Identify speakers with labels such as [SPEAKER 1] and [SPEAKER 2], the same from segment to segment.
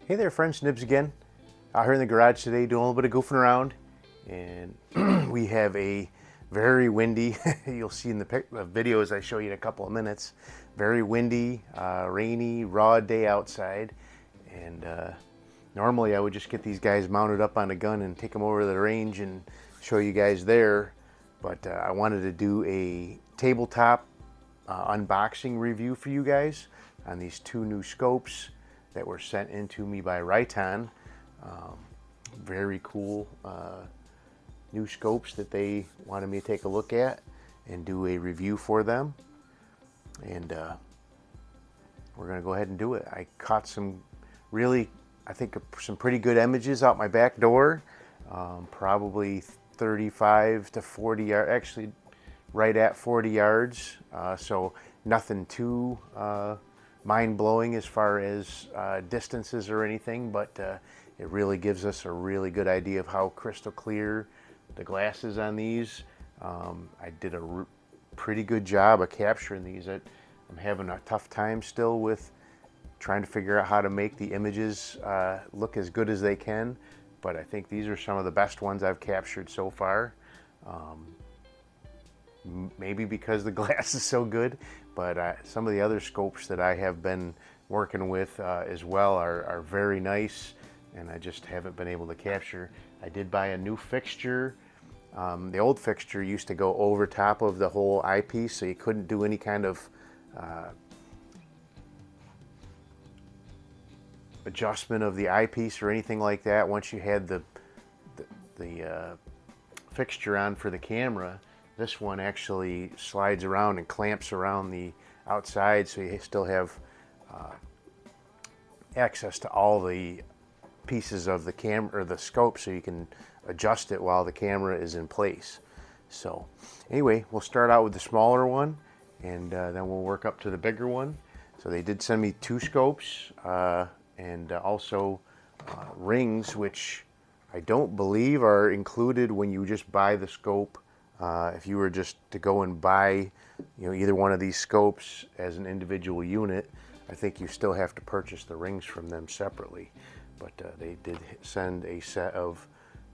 [SPEAKER 1] Hey there friends, Nibs again. Out here in the garage today doing a little bit of goofing around, and we have a very windy, you'll see in the videos I show you in a couple of minutes, very windy, rainy, raw day outside. And normally I would just get these guys mounted up on a gun and take them over to the range and show you guys there, but I wanted to do a tabletop unboxing review for you guys on these two new scopes that were sent in to me by Riton. Very cool new scopes that they wanted me to take a look at and do a review for them. And we're going to go ahead and do it. I caught some really, I think, some pretty good images out my back door. Probably 35 to 40 yards, actually right at 40 yards. So nothing too mind-blowing as far as distances or anything, but it really gives us a really good idea of how crystal clear the glass is on these. I did a pretty good job of capturing these. I'm having a tough time still with trying to figure out how to make the images look as good as they can, but I think these are some of the best ones I've captured so far. Maybe because the glass is so good, but some of the other scopes that I have been working with as well are very nice, and I just haven't been able to capture. I did buy a new fixture. The old fixture used to go over top of the whole eyepiece, so you couldn't do any kind of adjustment of the eyepiece or anything like that once you had the fixture on for the camera. This one actually slides around and clamps around the outside, so you still have access to all the pieces of the camera or the scope, so you can adjust it while the camera is in place. So anyway, we'll start out with the smaller one, and then we'll work up to the bigger one. So they did send me two scopes and also rings, which I don't believe are included when you just buy the scope. If you were just to go and buy, either one of these scopes as an individual unit, I think you still have to purchase the rings from them separately. But they did send a set of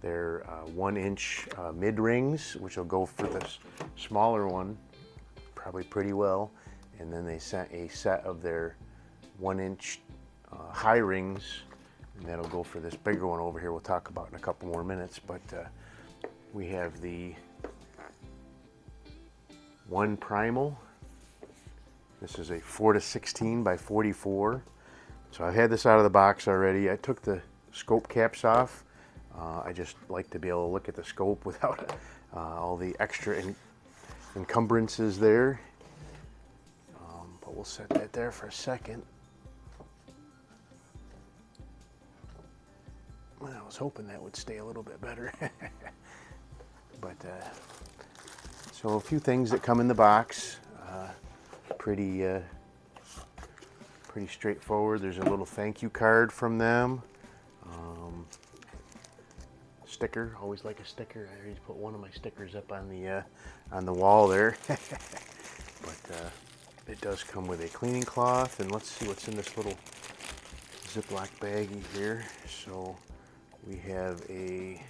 [SPEAKER 1] their 1-inch mid rings, which will go for this smaller one probably pretty well. And then they sent a set of their 1-inch high rings, and that'll go for this bigger one over here we'll talk about in a couple more minutes. But we have the one Primal. This is a 4-16 by 44. So I've had this out of the box already. I took the scope caps off. I just like to be able to look at the scope without all the extra encumbrances there. But we'll set that there for a second. Well, I was hoping that would stay a little bit better. But so a few things that come in the box, pretty straightforward. There's a little thank you card from them. Sticker, always like a sticker. I already put one of my stickers up on the wall there. But it does come with a cleaning cloth, and let's see what's in this little Ziploc baggie here. So we have a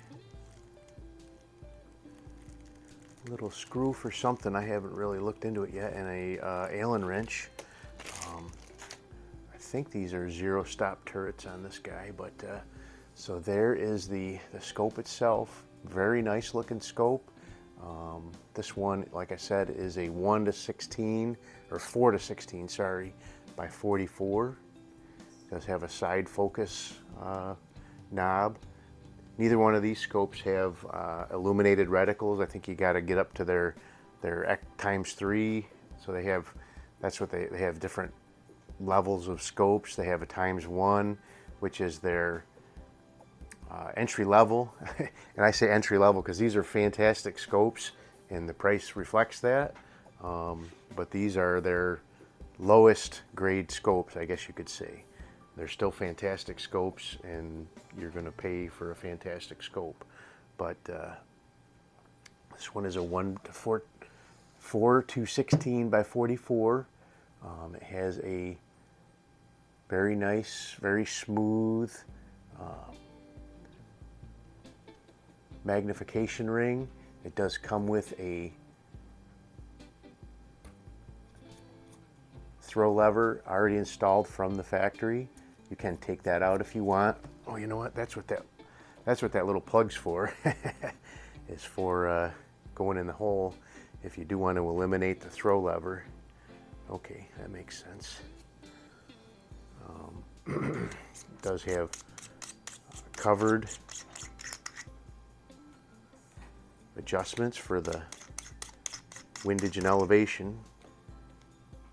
[SPEAKER 1] little screw for something. I haven't really looked into it yet, and a Allen wrench. I think these are zero stop turrets on this guy, but so there is the scope itself. Very nice looking scope. This one, like I said, is a 1-16 or 4-16, sorry, by 44. It does have a side focus knob. Neither one of these scopes have illuminated reticles. I think you got to get up to their x3. So they have, that's what they have, different levels of scopes. They have a ×1, which is their entry level. And I say entry level because these are fantastic scopes and the price reflects that. But these are their lowest grade scopes, I guess you could say. They're still fantastic scopes, and you're going to pay for a fantastic scope. But this one is a 4-16 by 44. It has a Very nice, very smooth magnification ring. It does come with a throw lever already installed from the factory. You can take that out if you want. Oh, you know what? That's what that little plug's for. Is for going in the hole if you do want to eliminate the throw lever. Okay, that makes sense. It does have covered adjustments for the windage and elevation.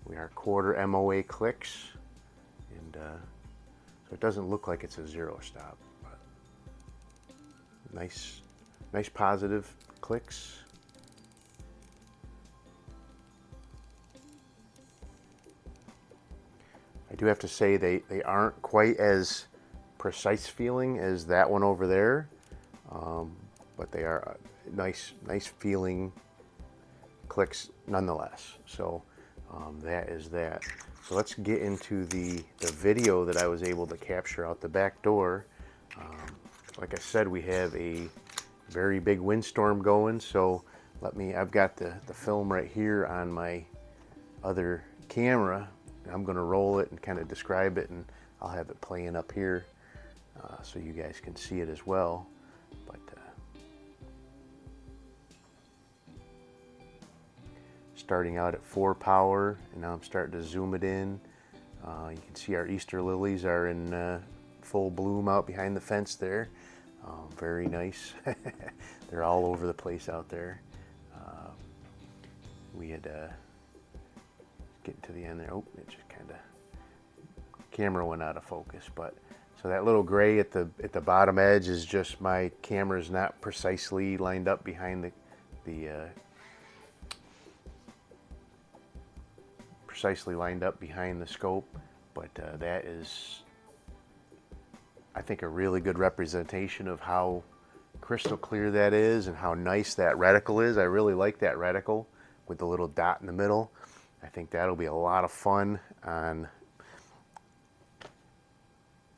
[SPEAKER 1] We are quarter MOA clicks, and so it doesn't look like it's a zero stop, but nice positive clicks. I do have to say they aren't quite as precise feeling as that one over there, but they are nice feeling clicks nonetheless. So that is that. So let's get into the video that I was able to capture out the back door. Like I said, we have a very big windstorm going, so I've got the film right here on my other camera. I'm going to roll it and kind of describe it, and I'll have it playing up here so you guys can see it as well. But starting out at 4 power, and now I'm starting to zoom it in. You can see our Easter lilies are in full bloom out behind the fence there. Very nice. They're all over the place out there. We had getting to the end there. Oh, it just kind of camera went out of focus. But so that little gray at the bottom edge is just my camera's not precisely lined up behind precisely lined up behind the scope. But that is, I think, a really good representation of how crystal clear that is and how nice that reticle is. I really like that reticle with the little dot in the middle. I think that'll be a lot of fun on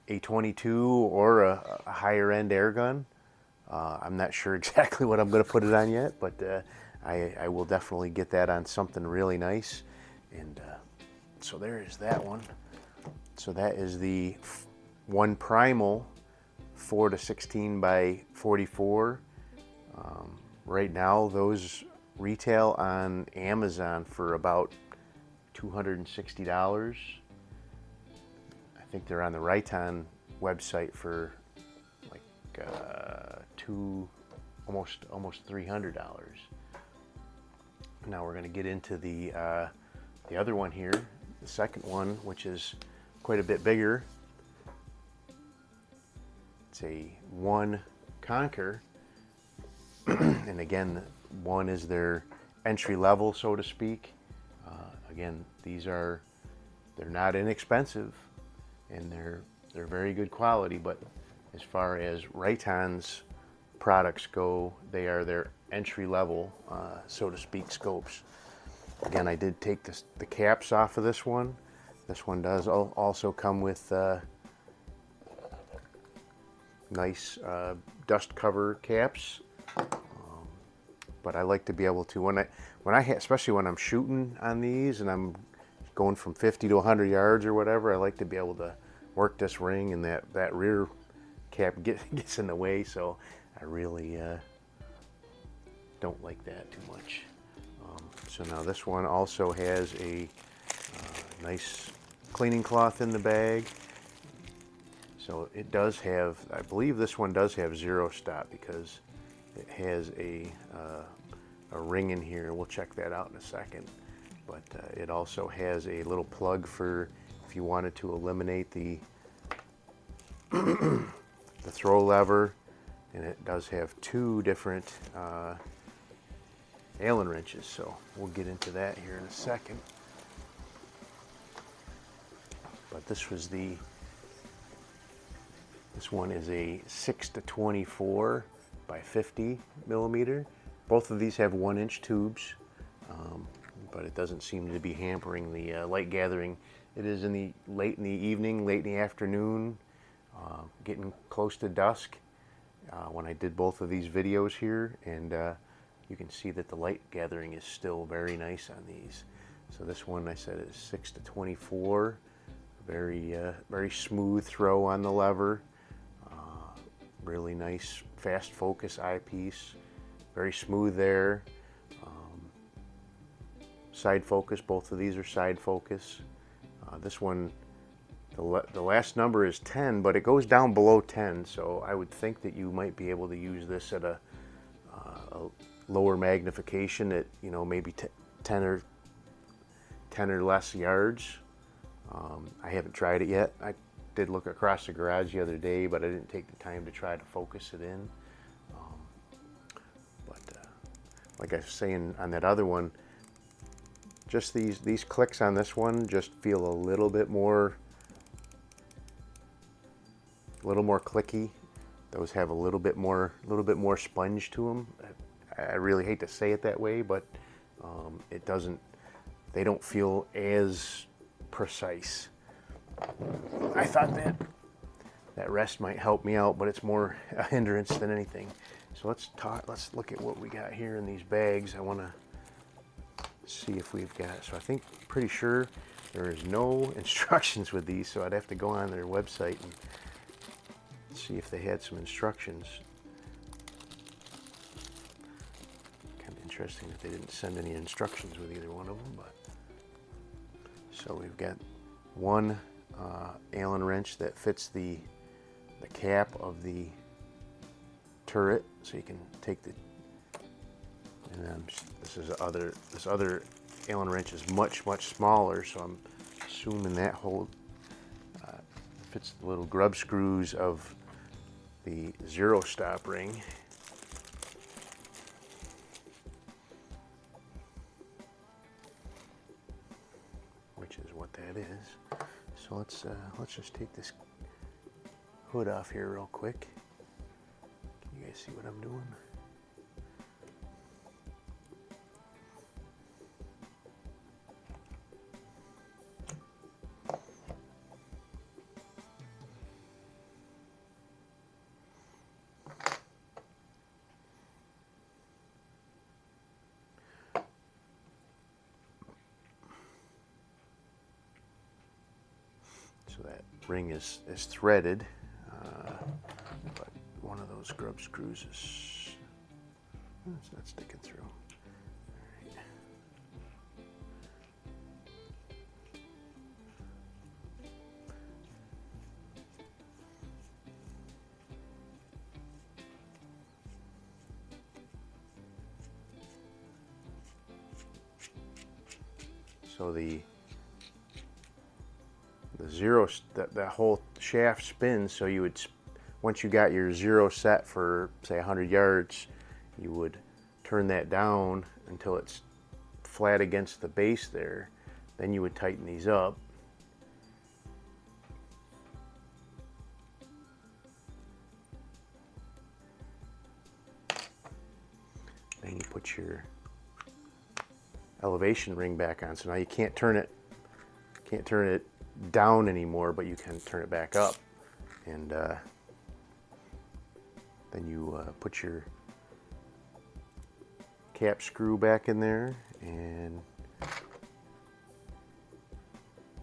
[SPEAKER 1] a 22 or a higher end air gun. I'm not sure exactly what I'm going to put it on yet, but I will definitely get that on something really nice. And so there is that one. So that is the one Primal 4-16 by 44. Right now those retail on Amazon for about $260. I think they're on the Riton website for like almost $300. Now we're going to get into the other one here, the second one, which is quite a bit bigger. It's a 1 Conquer, and again, 1 is their entry level, so to speak. Again, they're not inexpensive, and they're very good quality, but as far as Riton's products go, they are their entry level, so to speak, scopes. Again, I did take the caps off of this one. This one does also come with nice dust cover caps, but I like to be able to, especially when I'm shooting on these and I'm going from 50 to 100 yards or whatever, I like to be able to work this ring, and that rear cap gets in the way, so I really don't like that too much. So now this one also has a nice cleaning cloth in the bag. So it does have, I believe this one does have zero stop because it has a ring in here. We'll check that out in a second. But it also has a little plug for if you wanted to eliminate the throw lever, and it does have 2 different Allen wrenches. So we'll get into that here in a second. But this one is a 6-24 by 50 millimeter. Both of these have 1-inch tubes, but it doesn't seem to be hampering the light gathering It is late in the evening, late in the afternoon, getting close to dusk when I did both of these videos here, and you can see that the light gathering is still very nice on these. So this one I said is 6 to 24, very smooth throw on the lever, really nice fast focus eyepiece, very smooth there. Side focus, both of these are side focus. This one, the last number is 10, but it goes down below 10, so I would think that you might be able to use this at a lower magnification at, you know, maybe 10 or less yards. I haven't tried it yet. I did look across the garage the other day, but I didn't take the time to try to focus it in. Like I was saying on that other one, just these clicks on this one just feel a little bit more clicky. Those have a little bit more sponge to them. I really hate to say it that way, but they don't feel as precise. I thought that rest might help me out, but it's more a hindrance than anything. So let's look at what we got here in these bags. I want to see if we've got, so I think, pretty sure there is no instructions with these, so I'd have to go on their website and see if they had some instructions. Kind of interesting that they didn't send any instructions with either one of them, but so we've got one Allen wrench that fits the cap of the turret, so you can take the, and then this other Allen wrench is much smaller, so I'm assuming that fits the little grub screws of the zero stop ring. Which is what that is. So let's just take this hood off here real quick. Can you guys see what I'm doing? So that ring is threaded, but one of those grub screws is it's not sticking through. All right. So the zero, that whole shaft spins, so you would, once you got your zero set for say 100 yards, you would turn that down until it's flat against the base there. Then you would tighten these up. Then you put your elevation ring back on. So now you can't turn it down anymore, but you can turn it back up, and then you put your cap screw back in there and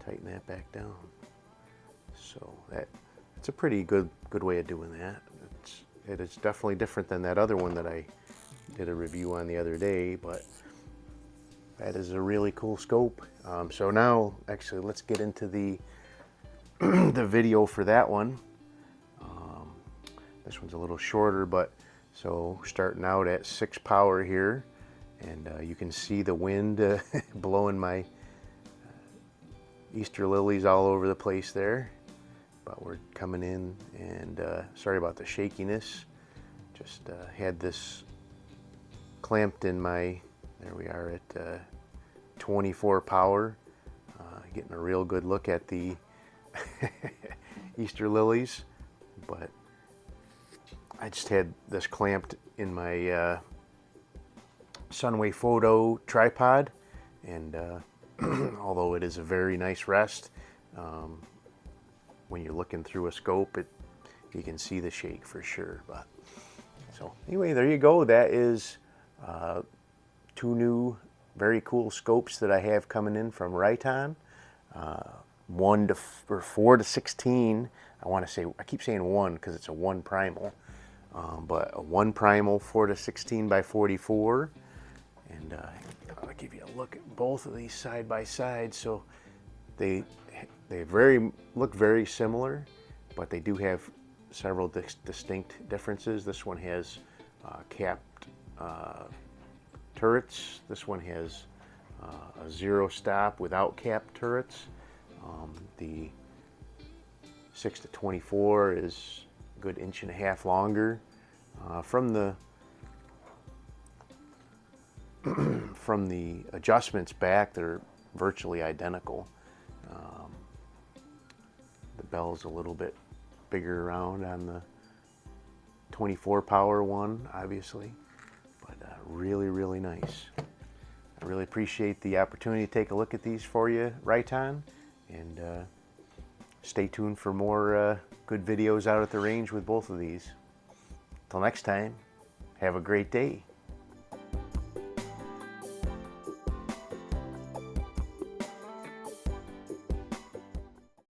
[SPEAKER 1] tighten that back down. So it's a pretty good way of doing that. It is definitely different than that other one that I did a review on the other day, but that is a really cool scope. So now, actually, let's get into the the video for that one. This one's a little shorter, but so starting out at 6 power here, and you can see the wind blowing my Easter lilies all over the place there. But we're coming in, and sorry about the shakiness. Just had this clamped in my, there we are at 24 power, getting a real good look at the Easter lilies, but I just had this clamped in my Sunway Photo tripod, and although it is a very nice rest. When you're looking through a scope, you can see the shake for sure. But so anyway, there you go. That is 2 new very cool scopes that I have coming in from Riton. 4 to 16. I want to say, I keep saying 1 because it's a 1 Primal, but a 1 Primal 4 to 16 by 44. And I'll give you a look at both of these side by side. So they look very similar, but they do have several distinct differences. This one has capped turrets. This one has a 0 stop without capped turrets. The 6 to 24 is a good 1.5 inches longer. From the adjustments back, they're virtually identical. The bell's a little bit bigger around on the 24 power one, obviously, but really, really nice. I really appreciate the opportunity to take a look at these for you, Riton, and stay tuned for more good videos out at the range with both of these. Till next time, have a great day.